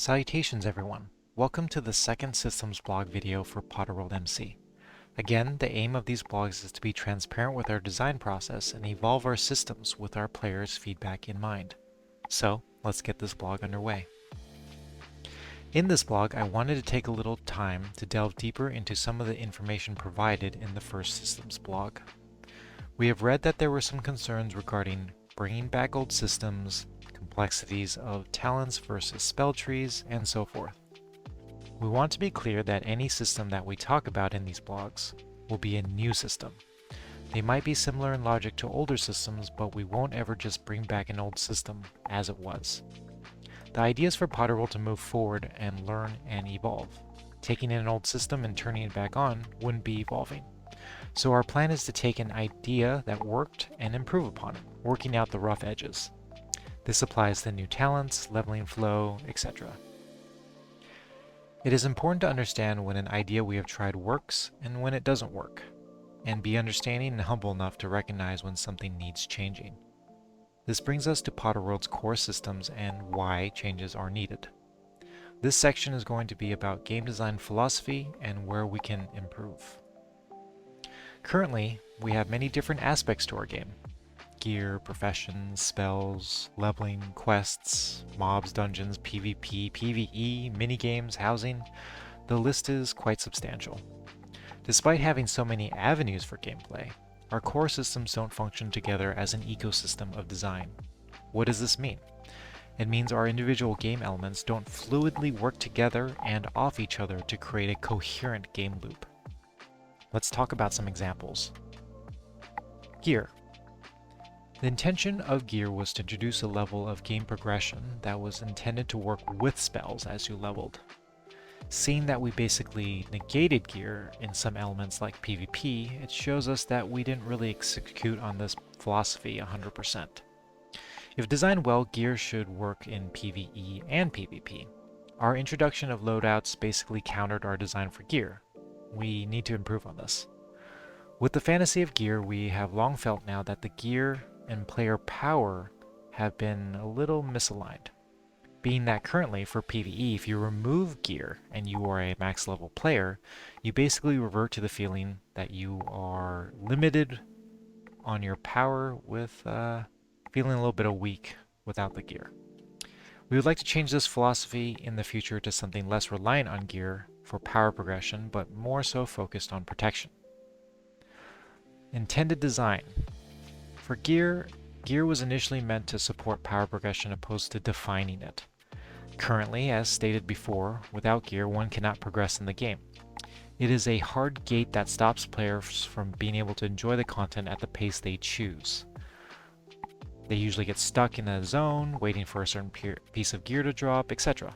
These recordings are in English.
Salutations everyone! Welcome to the second systems blog video for PotterworldMC. Again, the aim of these blogs is to be transparent with our design process and evolve our systems with our players' feedback in mind. So, let's get this blog underway. In this blog, I wanted to take a little time to delve deeper into some of the information provided in the first systems blog. We have read that there were some concerns regarding bringing back old systems, complexities of talents versus spell trees, and so forth. We want to be clear that any system that we talk about in these blogs will be a new system. They might be similar in logic to older systems, but we won't ever just bring back an old system as it was. The idea is for Potterworld to move forward and learn and evolve. Taking in an old system and turning it back on wouldn't be evolving. So our plan is to take an idea that worked and improve upon it, working out the rough edges. This applies to new talents, leveling flow, etc. It is important to understand when an idea we have tried works and when it doesn't work, and be understanding and humble enough to recognize when something needs changing. This brings us to Potterworld's core systems and why changes are needed. This section is going to be about game design philosophy and where we can improve. Currently, we have many different aspects to our game. Gear, professions, spells, leveling, quests, mobs, dungeons, PvP, PvE, minigames, housing. The list is quite substantial. Despite having so many avenues for gameplay, our core systems don't function together as an ecosystem of design. What does this mean? It means our individual game elements don't fluidly work together and off each other to create a coherent game loop. Let's talk about some examples. Gear. The intention of gear was to introduce a level of game progression that was intended to work with spells as you leveled. Seeing that we basically negated gear in some elements like PvP, it shows us that we didn't really execute on this philosophy 100%. If designed well, gear should work in PvE and PvP. Our introduction of loadouts basically countered our design for gear. We need to improve on this. With the fantasy of gear, we have long felt now that the gear and player power have been a little misaligned. Being that currently for PvE, if you remove gear and you are a max level player, you basically revert to the feeling that you are limited on your power with feeling a little bit weak without the gear. We would like to change this philosophy in the future to something less reliant on gear for power progression, but more so focused on protection. Intended design. For gear, gear was initially meant to support power progression opposed to defining it. Currently, as stated before, without gear one cannot progress in the game. It is a hard gate that stops players from being able to enjoy the content at the pace they choose. They usually get stuck in a zone, waiting for a certain piece of gear to drop, etc.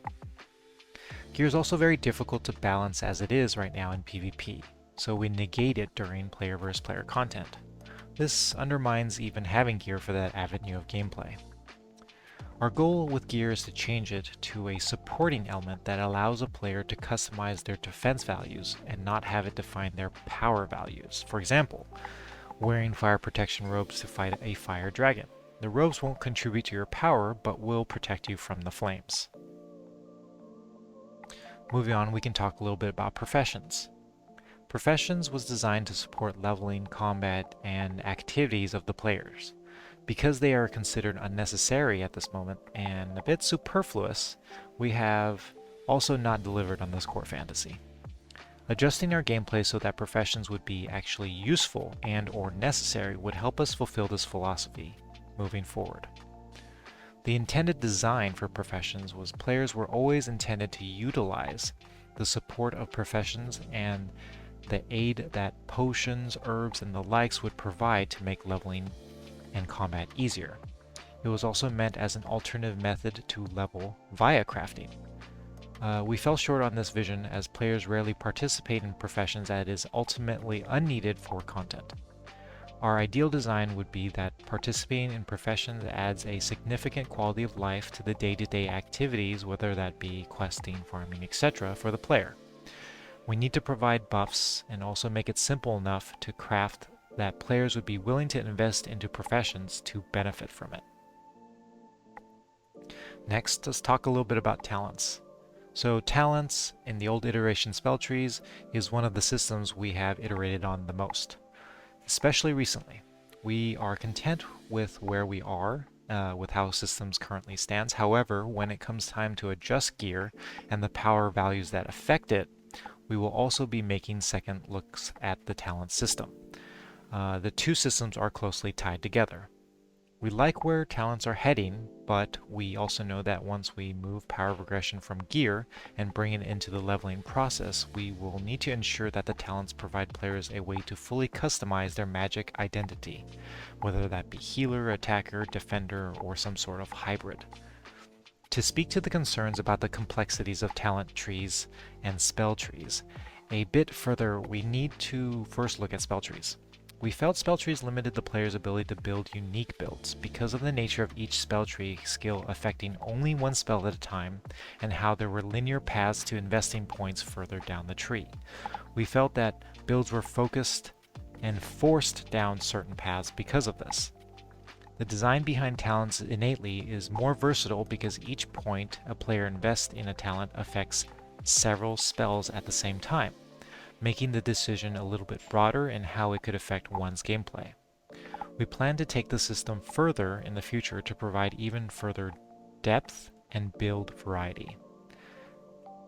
Gear is also very difficult to balance as it is right now in PvP, so we negate it during player versus player content. This undermines even having gear for that avenue of gameplay. Our goal with gear is to change it to a supporting element that allows a player to customize their defense values and not have it define their power values. For example, wearing fire protection robes to fight a fire dragon. The robes won't contribute to your power, but will protect you from the flames. Moving on, we can talk a little bit about professions. Professions was designed to support leveling, combat, and activities of the players. Because they are considered unnecessary at this moment and a bit superfluous, we have also not delivered on this core fantasy. Adjusting our gameplay so that professions would be actually useful and or necessary would help us fulfill this philosophy moving forward. The intended design for professions was players were always intended to utilize the support of professions and the aid that potions, herbs, and the likes would provide to make leveling and combat easier. It was also meant as an alternative method to level via crafting. We fell short on this vision as players rarely participate in professions that is ultimately unneeded for content. Our ideal design would be that participating in professions adds a significant quality of life to the day-to-day activities, whether that be questing, farming, etc. for the player. We need to provide buffs and also make it simple enough to craft that players would be willing to invest into professions to benefit from it. Next, let's talk a little bit about talents. So talents in the old iteration spell trees is one of the systems we have iterated on the most, especially recently. We are content with where we are with how systems currently stands. However, when it comes time to adjust gear and the power values that affect it, we will also be making second looks at the talent system. The two systems are closely tied together. We like where talents are heading, but we also know that once we move power progression from gear and bring it into the leveling process, we will need to ensure that the talents provide players a way to fully customize their magic identity, whether that be healer, attacker, defender, or some sort of hybrid. To speak to the concerns about the complexities of talent trees and spell trees a bit further, we need to first look at spell trees. We felt spell trees limited the player's ability to build unique builds because of the nature of each spell tree skill affecting only one spell at a time and how there were linear paths to investing points further down the tree. We felt that builds were focused and forced down certain paths because of this. The design behind talents innately is more versatile because each point a player invests in a talent affects several spells at the same time, making the decision a little bit broader in how it could affect one's gameplay. We plan to take the system further in the future to provide even further depth and build variety.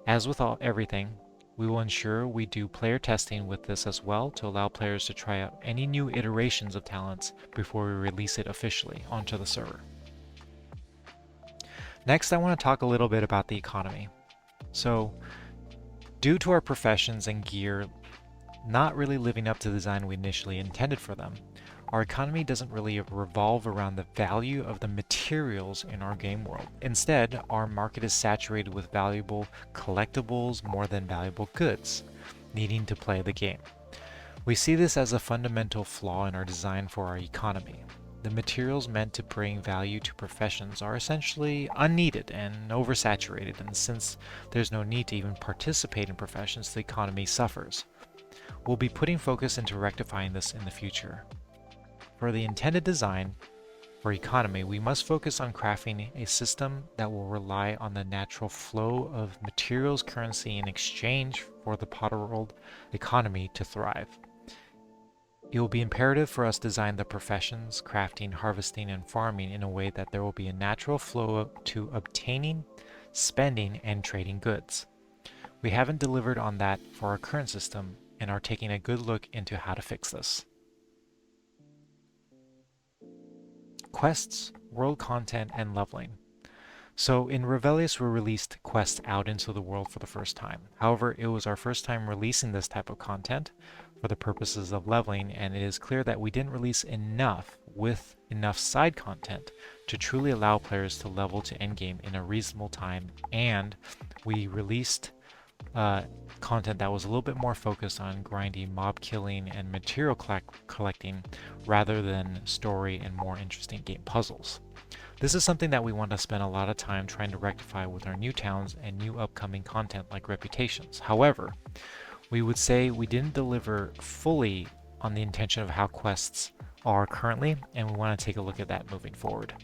As with everything, we will ensure we do player testing with this as well to allow players to try out any new iterations of talents before we release it officially onto the server. Next, I want to talk a little bit about the economy. So, due to our professions and gear not really living up to the design we initially intended for them, our economy doesn't really revolve around the value of the materials in our game world. Instead, our market is saturated with valuable collectibles more than valuable goods, needing to play the game. We see this as a fundamental flaw in our design for our economy. The materials meant to bring value to professions are essentially unneeded and oversaturated, and since there's no need to even participate in professions, the economy suffers. We'll be putting focus into rectifying this in the future. For the intended design for economy, we must focus on crafting a system that will rely on the natural flow of materials, currency in exchange for the Potterworld economy to thrive. It will be imperative for us to design the professions, crafting, harvesting, and farming in a way that there will be a natural flow to obtaining, spending, and trading goods. We haven't delivered on that for our current system and are taking a good look into how to fix this. Quests, world content, and leveling. So in Revelius we released quests out into the world for the first time. However, it was our first time releasing this type of content for the purposes of leveling, and it is clear that we didn't release enough with enough side content to truly allow players to level to endgame in a reasonable time, and we released content that was a little bit more focused on grinding, mob killing, and material collecting rather than story and more interesting game puzzles. This is something that we want to spend a lot of time trying to rectify with our new towns and new upcoming content like reputations. However, we would say we didn't deliver fully on the intention of how quests are currently, and we want to take a look at that moving forward.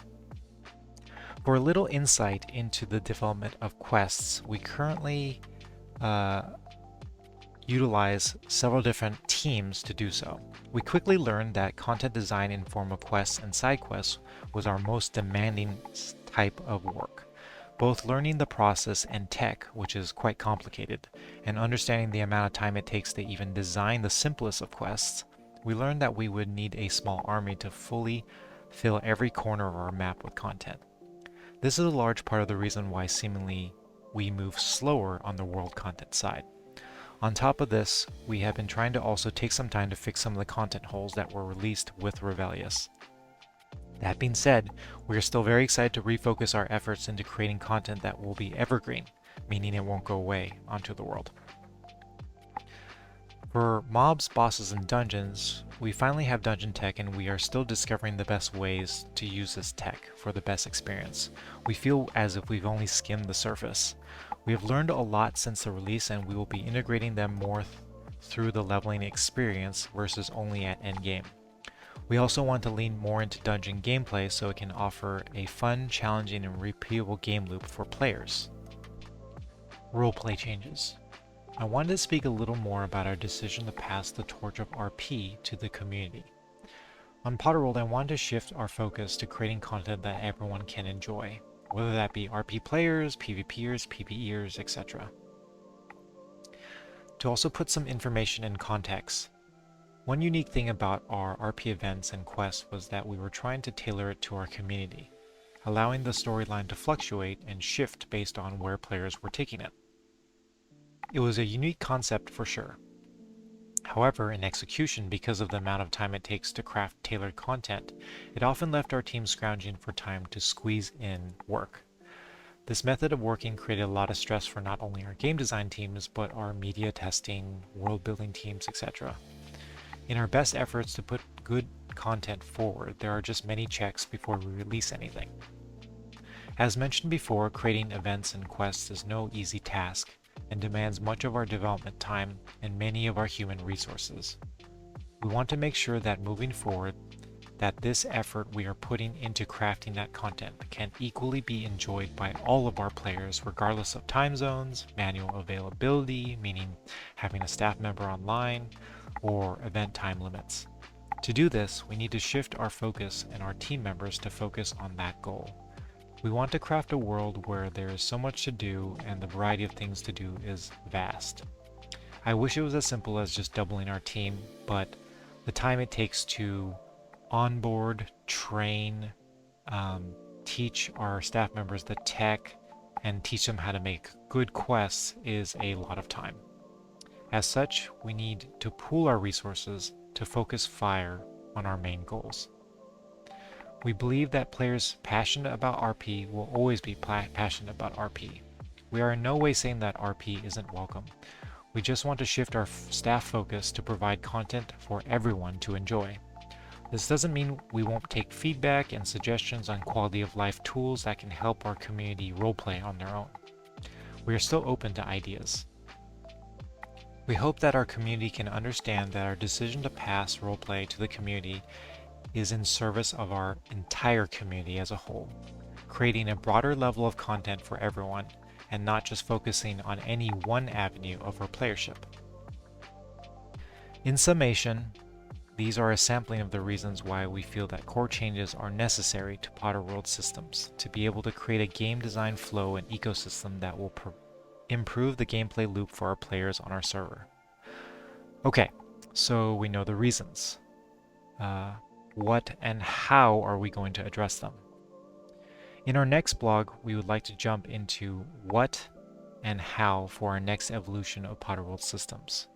For a little insight into the development of quests, we currently utilize several different teams to do so. We quickly learned that content design in form of quests and side quests was our most demanding type of work. Both learning the process and tech, which is quite complicated, and understanding the amount of time it takes to even design the simplest of quests, we learned that we would need a small army to fully fill every corner of our map with content. This is a large part of the reason why seemingly we move slower on the world content side. On top of this, we have been trying to also take some time to fix some of the content holes that were released with Revelius. That being said, we are still very excited to refocus our efforts into creating content that will be evergreen, meaning it won't go away onto the world. For mobs, bosses, and dungeons, we finally have dungeon tech, and we are still discovering the best ways to use this tech for the best experience. We feel as if we've only skimmed the surface. We have learned a lot since the release, and we will be integrating them more through the leveling experience versus only at endgame. We also want to lean more into dungeon gameplay so it can offer a fun, challenging, and repeatable game loop for players. Roleplay changes. I wanted to speak a little more about our decision to pass the torch of RP to the community. On Potterworld, I wanted to shift our focus to creating content that everyone can enjoy, whether that be RP players, PvPers, PvEers, etc. To also put some information in context, one unique thing about our RP events and quests was that we were trying to tailor it to our community, allowing the storyline to fluctuate and shift based on where players were taking it. It was a unique concept for sure. However, in execution, because of the amount of time it takes to craft tailored content, it often left our team scrounging for time to squeeze in work. This method of working created a lot of stress for not only our game design teams, but our media testing, world building teams, etc. In our best efforts to put good content forward, there are just many checks before we release anything. As mentioned before, creating events and quests is no easy task and demands much of our development time and many of our human resources. We want to make sure that moving forward, that this effort we are putting into crafting that content can equally be enjoyed by all of our players regardless of time zones, manual availability, meaning having a staff member online, or event time limits. To do this, we need to shift our focus and our team members to focus on that goal. We want to craft a world where there is so much to do and the variety of things to do is vast. I wish it was as simple as just doubling our team, but the time it takes to onboard, train, teach our staff members the tech, and teach them how to make good quests is a lot of time. As such, we need to pool our resources to focus fire on our main goals. We believe that players passionate about RP will always be passionate about RP. We are in no way saying that RP isn't welcome. We just want to shift our staff focus to provide content for everyone to enjoy. This doesn't mean we won't take feedback and suggestions on quality of life tools that can help our community roleplay on their own. We are still open to ideas. We hope that our community can understand that our decision to pass roleplay to the community is in service of our entire community as a whole, creating a broader level of content for everyone and not just focusing on any one avenue of our playership. In summation, these are a sampling of the reasons why we feel that core changes are necessary to Potterworld systems to be able to create a game design flow and ecosystem that will improve the gameplay loop for our players on our server. Okay, so we know the reasons. What and how are we going to address them? In our next blog, we would like to jump into what and how for our next evolution of Potterworld systems.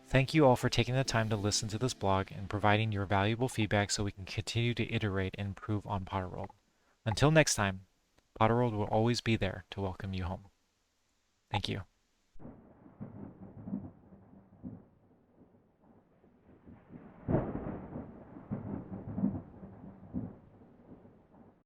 Thank you all for taking the time to listen to this blog and providing your valuable feedback so we can continue to iterate and improve on Potterworld. Until next time, Potterworld will always be there to welcome you home. Thank you.